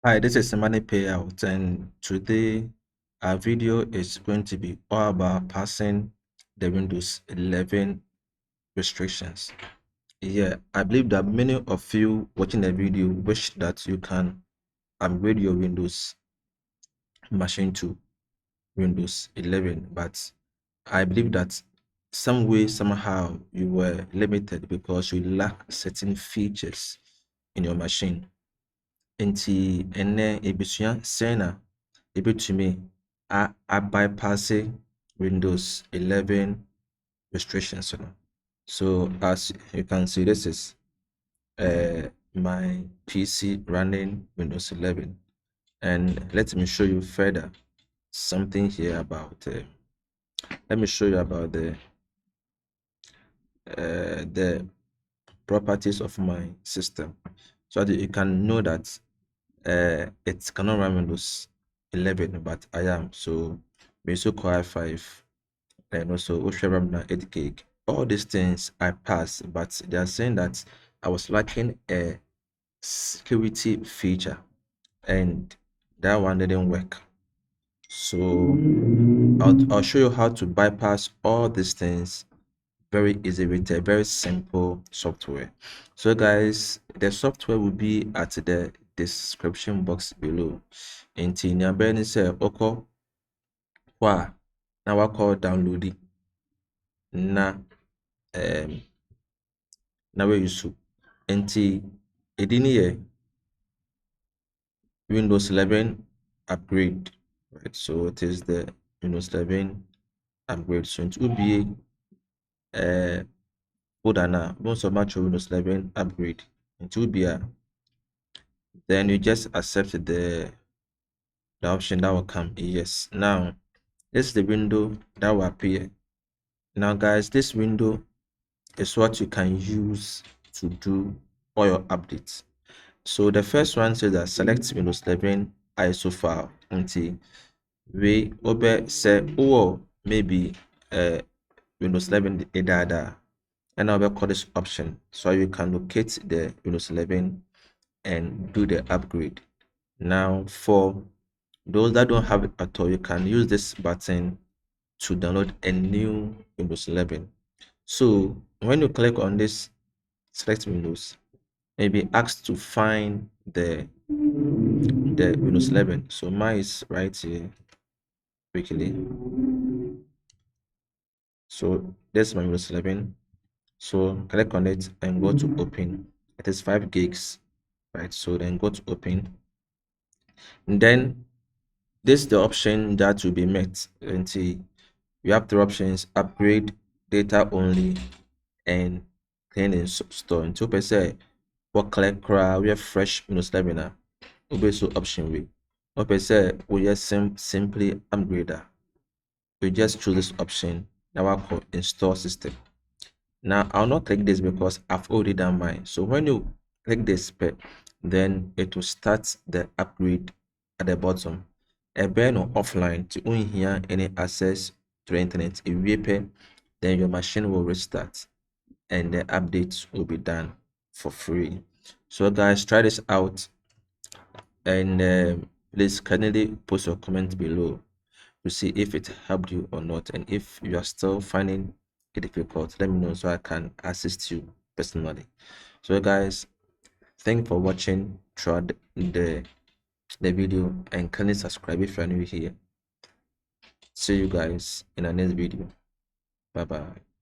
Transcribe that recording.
Hi, this is Money Payout, and today our video is going to be all about passing the Windows 11 restrictions. Yeah, I believe that many of you watching the video wish that you can upgrade your Windows machine to Windows 11, but I believe that some way, somehow, you were limited because you lack certain features in your machine. Nti ene ebusua sɛn na ebetumi a bypass Windows 11 restrictions no. So as you can see, this is my PC running Windows 11, and let me show you further something here about let me show you about the properties of my system so that you can know that it cannot run Windows 11, but I am. So so Core i5 and also Ultra RAM na 8 gig. All these things I passed, but they are saying that I was lacking a security feature, and that one didn't work. So I'll show you how to bypass all these things very easy with a very simple software. So guys, the software will be at the description box below. Nti nea bɛyɛ ne sɛ wokɔ hɔ a na wakɔ download na na wayi nti ɛdi ne yɛ Windows 11 upgrade, right? So it is the Windows 11 upgrade. So nti wobie folder na most of match Windows 11 upgrade nti wobie a then you just accept the option that will come. Yes, now this is the window that will appear. Now guys, this window is what you can use to do all your updates. So the first one says that select Windows 11 ISO file until we obe say or maybe Windows 11 data, and I'll call this option so you can locate the Windows 11 and do the upgrade. Now for those that don't have it at all, you can use this button to download a new Windows 11. So when you click on this select Windows, maybe asked to find the Windows 11. So mine is right here quickly. So this is my Windows 11. So click on it and go to open. It is 5 gigs, right? So then go to open, and then this is the option that will be met until you have 3 options: upgrade, data only, and clean and store. Until per se what collect cry we have fresh Windows 11 na obey so option way. Or per se we just simply upgrader. We just choose this option. Now I call install system. Now I'll not click this because I've already done mine. So when you click this, then it will start the upgrade at the bottom. A burn or offline to only hear any access to the internet. If we pay, then your machine will restart and the updates will be done for free. So guys, try this out, and please kindly post your comment below to see if it helped you or not, and if you are still finding it difficult, let me know so I can assist you personally. So guys, thank you for watching throughout the video, and kindly subscribe if you are new here. See you guys in the next video. Bye bye.